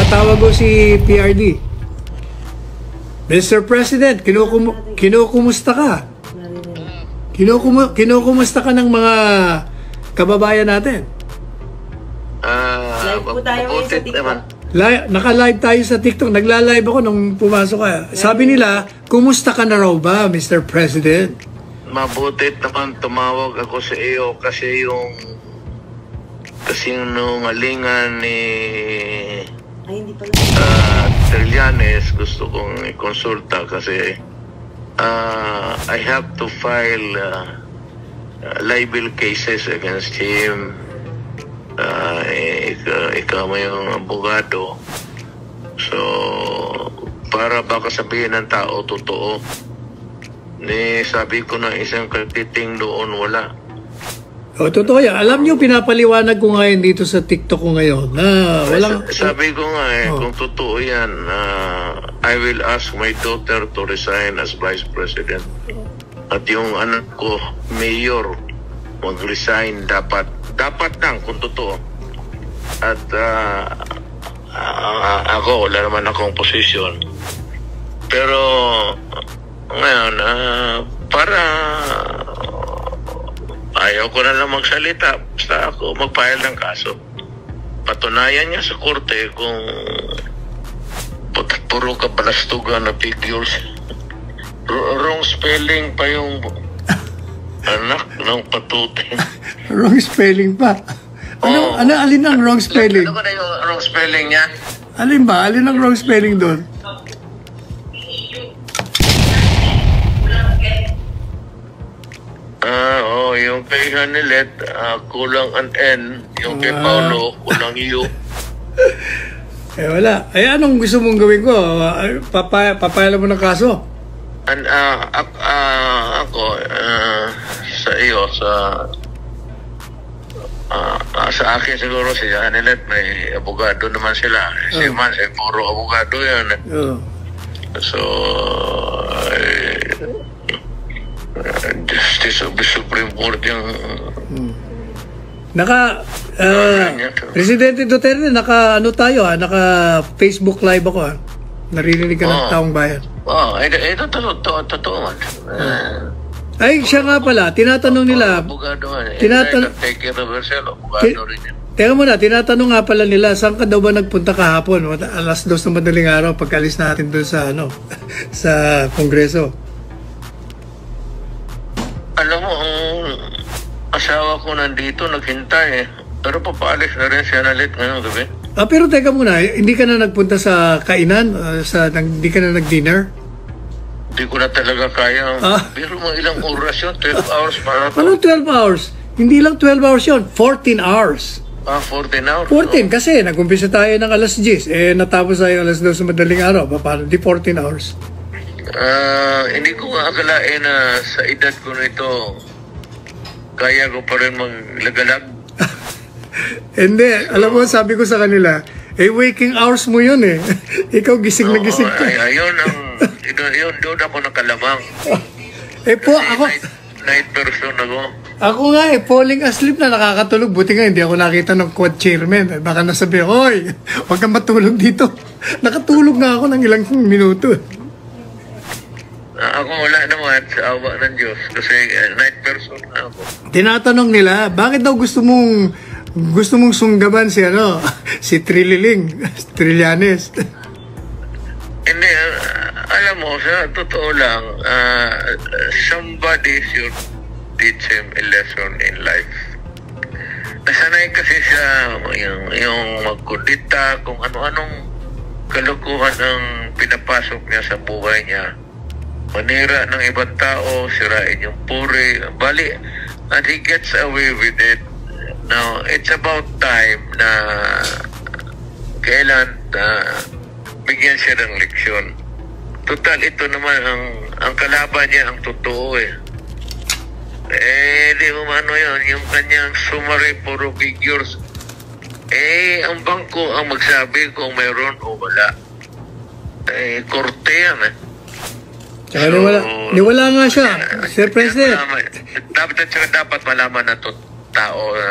Tumatawag ko si PRD. Mr. President, kinukumusta ka? Kinukumusta ka ng mga kababayan natin? Live po tayo ngayon sa TikTok. Naka-live tayo sa TikTok. Nagla-live ako nung pumasok ka. Sabi nila, kumusta ka na raw ba, Mr. President? Mabuti naman tumawag ako sa iyo kasi yung alingan ni Trillanes gusto kong i-consulta kasi I have to file libel cases against him. Ikaw mo yung abogado. So, para baka sabihin ng tao, totoo. Sabi ko na isang katiting doon, wala. O, totoo yan. Alam niyo, pinapaliwanag ko ngayon dito sa TikTok ko ngayon na walang... Sabi ko nga kung totoo yan, I will ask my daughter to resign as Vice President. At yung anak ko, Mayor, mag-resign dapat. Dapat lang kung totoo. At ako, wala naman akong posisyon. Pero ngayon, para ayaw ko na lang magsalita, basta ako mag-file ng kaso. Patunayan niya sa korte kung puro kabalastugan na figures. Wrong spelling pa yung anak ng patuti. Wrong spelling pa? Alin ang wrong spelling? Ano na yung wrong spelling niya? Alin ba? Alin ang wrong spelling doon? Yung kay Hanilet, kulang an N. Yung kay Paulo, kulang U. Wala. Anong gusto mong gawin ko? Papayala mo ng kaso? Ako, sa iyo, sa akin siguro si Hanilet, may abogado naman sila. Si Man, puro abogado yan. So, Justice of the Supreme Court yung Presidente Duterte, naka Facebook live ako naririnig ka ng taong bayan. Ito totoo man. Ay, siya nga pala, tinatanong nila teka muna, tinatanong nga pala nila, saan ka daw ba nagpunta kahapon? Alas 2 ng madaling araw, pagkalis natin doon sa sa Kongreso. Alam mo, ang asawa ko nandito, naghintay pero papaalis na rin siya nalit ngayong gabi. Pero teka muna, hindi ka na nagpunta sa kainan? Hindi ka na nag-dinner? Hindi ko na talaga kaya. Pero mga ilang oras yun, 12 hours para to. Anong 12 hours? Hindi lang 12 hours yun, 14 hours. 14 hours? 14, kasi nag-umpisa tayo ng alas 10, natapos tayo alas 2 sa madaling araw. Paano? Di 14 hours. Hindi ko nga akalain na sa edad ko nito kaya ko pa rin maglagalag. Hindi, alam mo, sabi ko sa kanila, waking hours mo yun ikaw gising na gising ka. Ayun, doon ako nakalamang. Ako night person ako. Ako nga falling asleep na nakakatulog. Buti nga hindi ako nakita ng quad chairman. Baka nasabi, hoy, huwag kang matulog dito. Nakatulog nga ako ng ilang minuto. Ako wala naman sa awa ng Diyos kasi night person na ako. Tinatanong nila, bakit daw gusto mong sunggaban si si Trillanes? Hindi, alam mo, sa totoo lang, somebody should teach him a lesson in life. Nasanay kasi siya yung magkudita, kung ano-anong kalukuhan ang pinapasok niya sa buhay niya. Manira ng ibang tao, sirain yung puri, bali, and he gets away with it. Now, it's about time na kailan bigyan siya ng leksyon. Total, ito naman ang kalaban niya, ang totoo di mo ano yun, yung kanyang summary puro figures. Ang bangko ang magsabi kung mayroon o wala. Korte yan Niwala nga siya, Sir President. Dapat malaman na tao na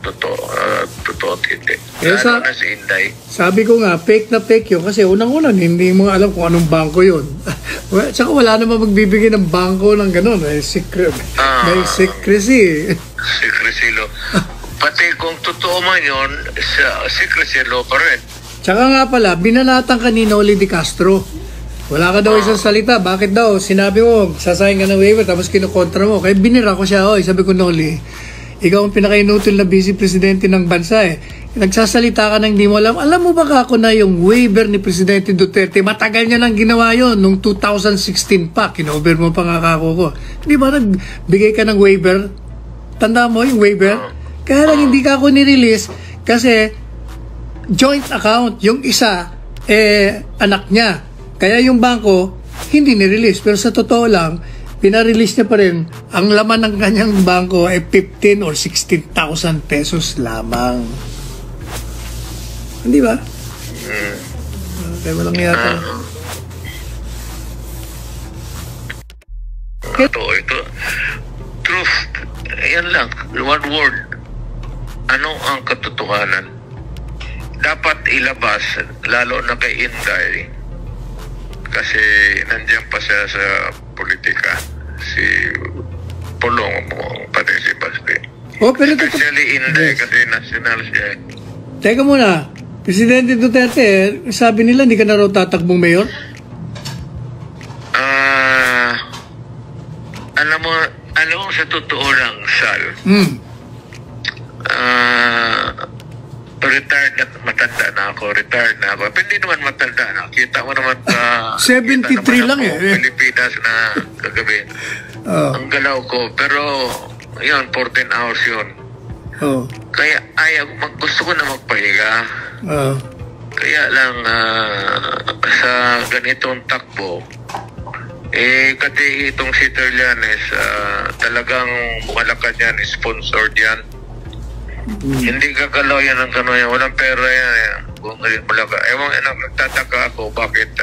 totoo at hindi. Eh, Lalo na si Inday. Sabi ko nga, fake na fake yun. Kasi unang-una, hindi mo alam kung anong bangko yun. Tsaka wala naman magbibigay ng bangko ng gano'n. May secrecy. Secrecy law. Pati kung totoo man yun, secrecy law pa rin. Tsaka nga pala, binanatan ka ni Noli Di Castro. Wala ka daw isang salita. Bakit daw? Sinabi mo, sasayin ka ng waiver, tapos kinukontra mo. Kaya binira ko siya. Oy, sabi ko, Noli, ikaw ang pinaka-inutil na vice presidente ng bansa eh. Nagsasalita ka nang hindi mo alam. Alam mo ba kako na yung waiver ni Presidente Duterte, matagal niya nang ginawa yon nung 2016 pa. Kinover mo pa nga kako ko. Di ba nagbigay ka ng waiver? Tanda mo yung waiver? Kaya lang hindi ka ako nirelease kasi joint account. Yung isa, anak niya. Kaya yung bangko, hindi nirelease. Pero sa totoo lang, pinarelease niya pa rin, ang laman ng kanyang bangko ay 15 or 16,000 pesos lamang. Hindi ba? Kaya walang yata. Ito. Truth. Yan lang. One word. Ano ang katotohanan? Dapat ilabas, lalo na kay Inday, kasi nandiyan pa siya sa politika. Si Pulong mo, pati si Baspi. Pero especially Inday, kasi national siya. Teka muna, Presidente Duterte, sabi nila hindi ka na raw tatakbong mayor? Alam mo sa totoo lang, Sal, retired na, matanda na ako. Pero hindi naman matanda na. Kita mo naman 73 lang Pilipinas na kagabi. Ang galaw ko. Pero, yun, 14 hours yun. Kaya gusto ko na magpahinga. Kaya lang, sa ganitong takbo, kasi itong si Trillanes, talagang Bukalakan yan, sponsored yan. Hindi gagalaw yan ang gano'n yan. Walang pera yan. Kung ewan, nagtataka ako bakit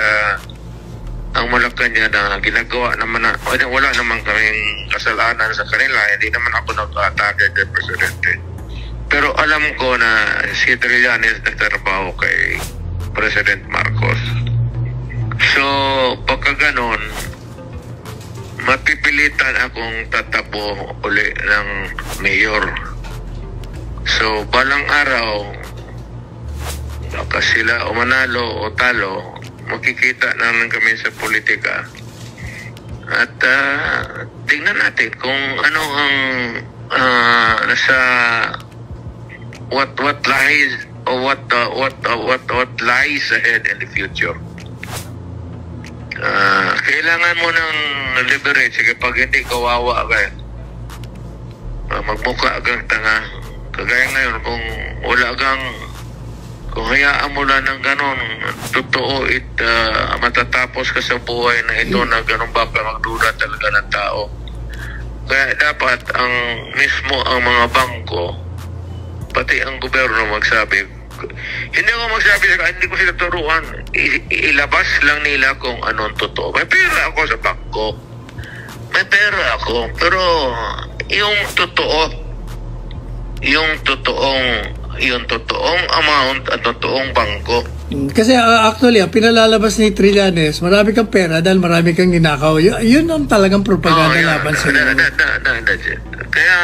ang Malacanang na ginagawa naman na, wala naman kaming kasalanan sa kanila. Hindi naman ako nag-atake kay Presidente. Pero alam ko na si Trillanes nagtrabaho kay President Marcos. So, pagka ganon, mapipilitan akong tatabo uli ng mayor. So, balang araw, sila o manalo o talo, makikita naman kami sa politika. At tingnan natin kung ano ang nasa what lies or what lies ahead in the future. Kailangan mo ng leverage kapag hindi kawawa ka. Magmukha kang tanga. Kagaya ngayon, kung hayaan mo lang ng ganon, totoo matatapos ka sa buhay na ito na ganon ba ka magduda talaga ng tao. Kaya dapat ang mga bangko, pati ang gobyerno magsabi. Hindi ko sila turuan. Ilabas lang nila kung anong totoo. May pera ako sa bangko. Pero yung totoong amount at totoong bangko. Kasi actually, pinalalabas ni Trillanes, marami kang pera dahil marami kang ninakaw. Yun ang talagang propaganda laban sa iyo. Kaya,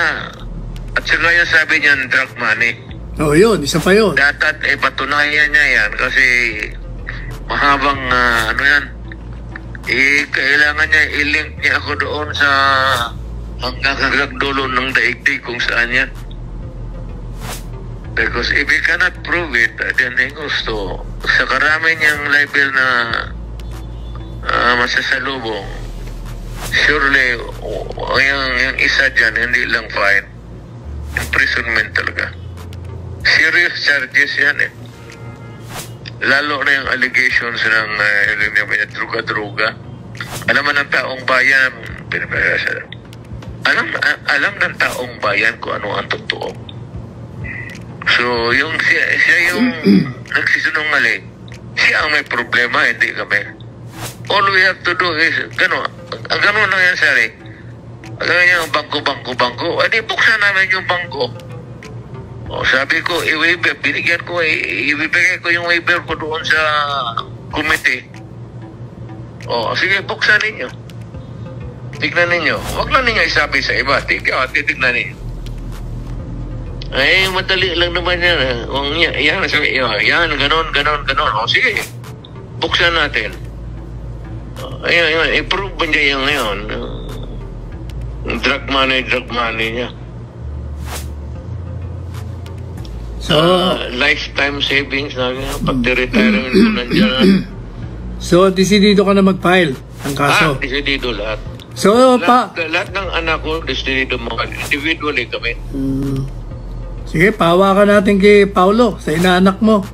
at saka yung sabi niyan, drug money. Yun, isa pa yun. Dapat patunayan niya yan kasi mahabang kailangan niya i-link niya ako doon sa hanggang dulo ng daigdig kung saan yan. Because if he cannot prove it, then gusto sa karami niyang level na masasalubong, surely yung isa dyan, hindi lang fine, imprisonment talaga. Serious charges yan eh. Lalo na yung allegations ng druga-druga. Alam ng taong bayan, alam ng taong bayan kung ano ang totoo. So, siya yung nagsisinungaling. Siya ang may problema, hindi kami. All we have to do is, gano'n lang yan, Sari. Alam niya, bangko. Di buksan namin yung bangko. O, sabi ko, i-waiver. Binigyan ko, ibibigay ko yung waiver ko doon sa committee. O, sige, buksan ninyo. Tignan ninyo. Huwag lang ninyo isabi sa iba. Titignan ninyo. Ay, madali lang naman yan. Yan, sabi, yan, ganon. O, sige, buksan natin. Ayun, i-prove ba niya yung ngayon? Drug money niya. So, lifetime savings na pag retirement ko nandiyan. So, desidido ka na mag-file ng kaso? Desidido lahat. So, lahat ng anak ko, desidido mo. Individually kami. Sige, pahawakan natin kay Paulo, sa inaanak mo.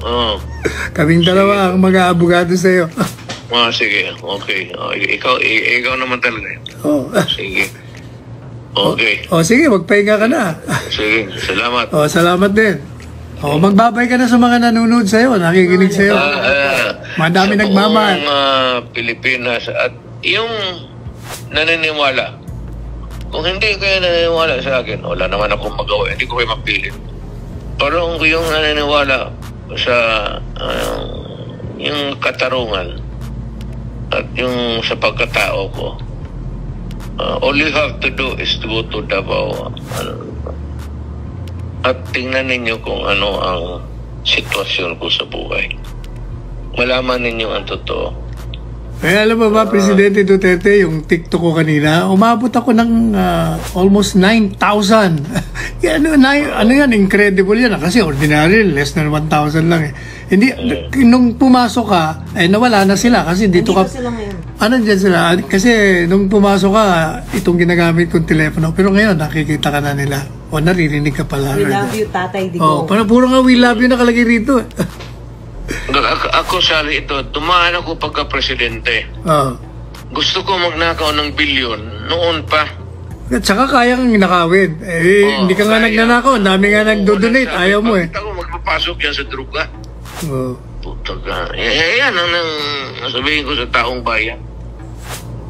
Oo. Kaming dalawa ang mag-aabogado sa'yo. Sige, okay. Ikaw naman talaga. Sige. Okay. Sige, magpahinga ka na. Sige, salamat. Salamat din. Magbabay ka na sa mga nanonood sa'yo, nakikinig sa'yo. Madami nagmamahal. Sa buong Pilipinas at yung naniniwala. Kung hindi kayo naniniwala sa akin, wala naman akong magawa, hindi ko kayo mapilit. Pero kung yung naniniwala sa yung katarungan at yung sa pagkatao ko, all you have to do is to go to Davao at tingnan ninyo kung ano ang sitwasyon ko sa buhay. Malaman ninyo ang totoo. Kaya alam mo ba, Presidente Duterte, yung TikTok ko kanina, umabot ako ng almost 9,000. Ano yan, incredible yan. Kasi ordinary, less than 1,000 lang eh. Hindi, nung pumasok ka, nawala na sila. Kasi dito ka... sila ngayon. Dyan sila? Kasi nung pumasok ka, itong ginagamit kong telepono. Pero ngayon, nakikita ka na nila. O naririnig ka pala. We love you, Tatay Digong. Parang puro nga we love you nakalagay rito. Ako sali ito, tumaan ako pagka-presidente. Gusto ko magnakaw ng bilyon noon pa. At saka kayang nakawin. Hindi ka nga nagnanakaw. Dami nga nagdo-donate. Ayaw mo eh. Bakit ako magpapasok yan sa druga? Putaka. Yan ang sabihin ko sa taong bayan.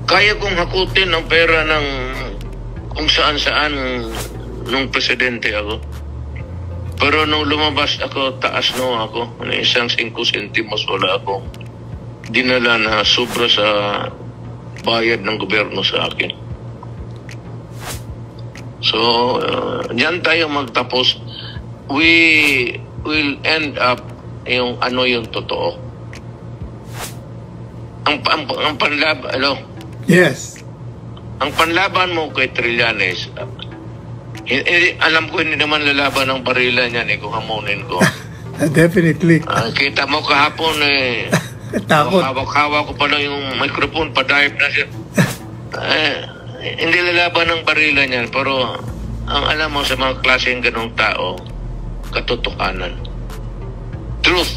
Kaya kong hakutin ang pera ng kung saan-saan nung presidente ako. Pero nung lumabas ako, taas ako. Isang 5 sentimos wala akong dinala na sobra sa bayad ng gobyerno sa akin. So, diyan tayo magtapos. We will end up yung ano yung totoo. Ang panlaban, Yes. Ang panlaban mo kay Trillanes, alam ko hindi naman lalaban ng barila niyan kung hamunin ko. Definitely. Kita mo kahapon Takot. hawak ko pala yung microphone, pa-dive na siya. Hindi lalaban ng barila niyan, pero ang alam mo sa mga klaseng ganong tao, katotohanan. Truth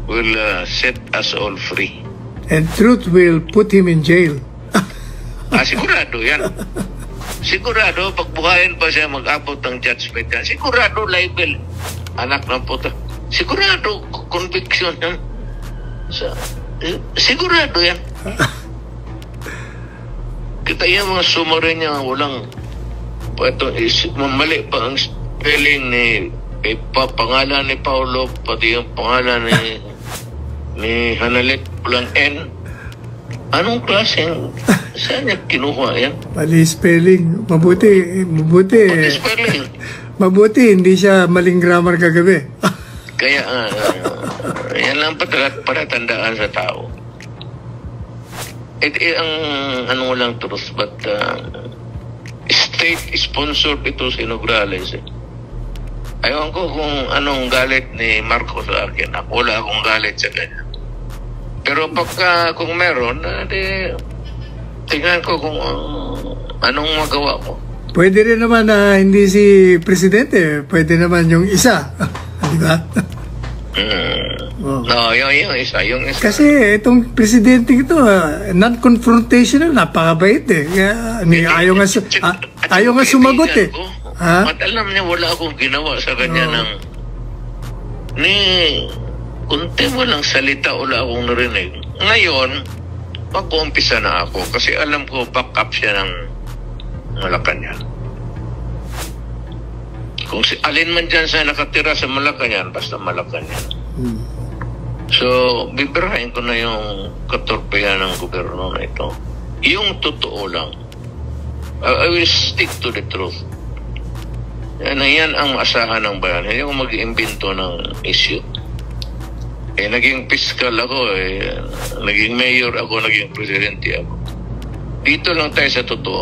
will set us all free. And truth will put him in jail. Sigurado yan. Sigurado, pagbuhayin pa siya mag-abot ng judgment yan. Sigurado, libel. Anak ng puta. Sigurado, conviction yan. Sigurado yan. Kita yung mga summary niya, walang mali pa ang spelling ni pangalan ni Paulo, pati yung pangalan ni Hanalit, walang N. Anong klaseng? Saan niya kinuha yan? Mali spelling. Mabuti. Mali spelling. Mabuti, hindi siya maling grammar kagabi. Kaya, yan lang para tandaan sa tao. Ang ano lang truth, but state-sponsored ito si Nograles. Ayaw ko kung anong galit ni Marcos sa akin. Wala akong galit sa kanya. Pero pagka kung meron, tingnan ko kung anong magawa ko. Pwede rin naman na hindi si Presidente. Pwede naman yung isa. Di ba? No, yung isa. Kasi itong Presidente ito, non-confrontational, napakabait eh. Ayaw nga sumagot eh. At alam niya, wala akong ginawa sa kanya kunti mo lang salita, wala akong narinig. Ngayon, mag-uumpisa na ako kasi alam ko backup siya ng Malacanang. Kung alin man dyan sa nakatira sa Malacanang, basta Malacanang. So, bibirahin ko na yung katorpehan ng gobyerno na ito. Yung totoo lang. I will stick to the truth. Yan ang asahan ng bayan. Hindi ako mag-iimbento ng issue. Naging fiscal ako, naging mayor ako, naging presidente ako. Dito lang tayo sa totoo.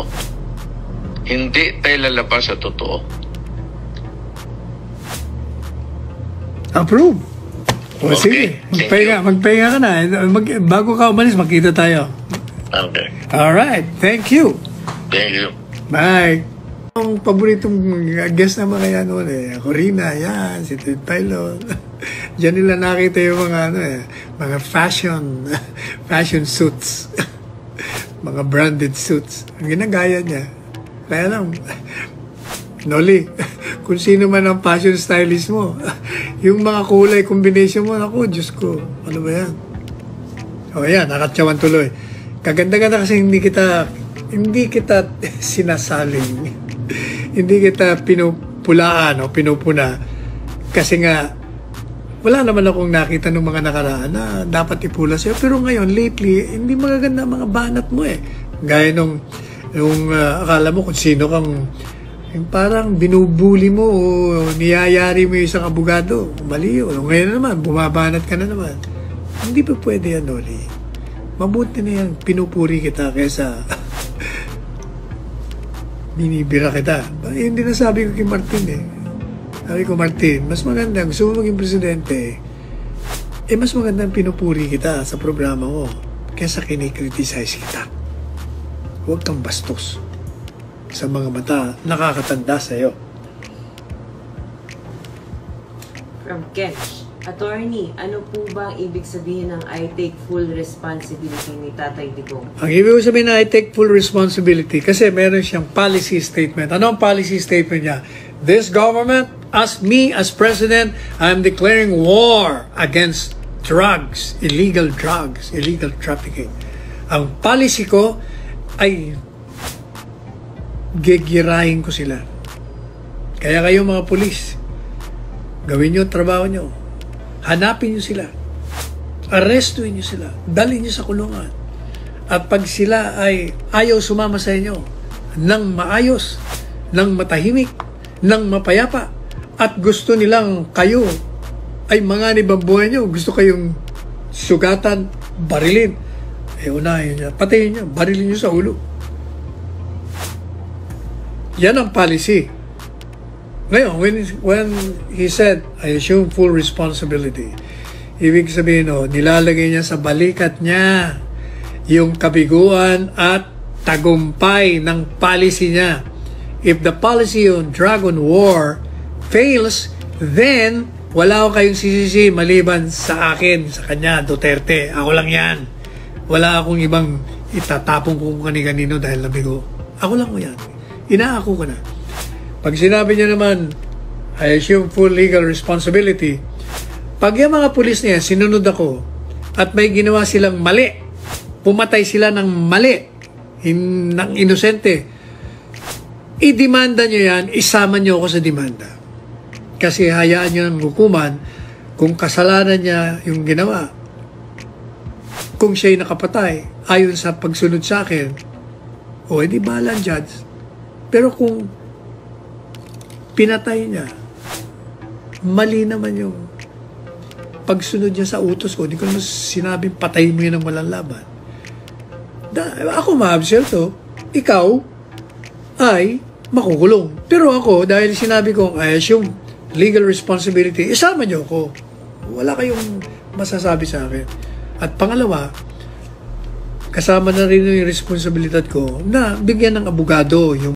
Hindi tayo lalabas sa totoo. Approve. O Okay, sige, magpahinga ka na. Bago ka umalis, magkita tayo. Okay. Alright, thank you. Thank you. Bye. Ang paboritong guest na mga yan noon Corina, yan, si Ted Pilot. Diyan nila nakita yung mga mga fashion suits. Mga branded suits. Ang ginagaya niya. Kaya lang, Noli, kung sino man ang fashion stylist mo, yung mga kulay combination mo, ako, Diyos ko, ano ba yan? O yan, nakatsawan tuloy. Kaganda-ganda kasi hindi kita sinasaling. Hindi kita pinupulaan o pinupuna. Kasi nga, wala naman akong nakita ng mga nakaraan na dapat ipula sa'yo. Pero ngayon, lately, hindi magaganda ang mga banat mo Gaya nung akala mo kung sino kang parang binubuli mo o niyayari mo yung isang abogado. Mali yun. Ngayon naman, bumabanat ka na naman. Hindi pa pwede yan, Noli. Mabuti na yan, pinupuri kita kaysa binibira kita. Hindi na sabi ko kay Martin Sabi ko, Martin, mas maganda, gusto mo maging presidente, mas maganda pinupuri kita sa programa mo kaysa kinikriticize kita. Huwag kang bastos sa mga mata nakakatanda sa'yo. From Kench, Attorney, ano po ba ang ibig sabihin ng I take full responsibility ni Tatay Digong? Ang ibig sabihin na I take full responsibility kasi meron siyang policy statement. Ano ang policy statement niya? This government, as me as president, I'm declaring war against drugs, illegal trafficking. Ang policy ko ay gigirahin ko sila. Kaya kayo mga pulis, gawin nyo trabaho nyo. Hanapin nyo sila. Arrestuin nyo sila. Dalhin nyo sa kulungan. At pag sila ay ayaw sumama sa inyo ng maayos, ng matahimik, ng mapayapa, at gusto nilang kayo ay manganib ang buhay nyo, gusto kayong sugatan, barilin, unahin nyo, patayin nyo, barilin nyo sa ulo. Yan ang policy. Ngayon, when he said, I assume full responsibility, ibig sabihin, nilalagay niya sa balikat niya yung kabiguan at tagumpay ng policy niya. If the policy on drug on war fails, then wala ko kayong sisisi maliban sa akin, sa kanya, Duterte. Ako lang yan. Wala akong ibang itatapong kung kani-kanino dahil nabigo. Ako lang ko yan. Inaako ko na. Pag sinabi niya naman, I assume full legal responsibility, pag yung mga pulis niya, sinunod ako, at may ginawa silang mali, pumatay sila ng mali, ng inosente, i-demanda nyo yan, isama nyo ako sa demanda. Kasi hayaan nyo ng hukuman, kung kasalanan niya yung ginawa, kung siya'y nakapatay, ayon sa pagsunod sa akin, edi bahala ang judge. Pero kung pinatay niya, mali naman yung pagsunod niya sa utos ko. Hindi ko naman sinabing patayin mo yun ng walang laban. Ako ma-absuelto, ikaw ay makukulong. Pero ako, dahil sinabi ko, I assume legal responsibility, isama niyo ako. Wala kayong masasabi sa akin. At pangalawa, kasama na rin yung responsibilidad ko na bigyan ng abogado yung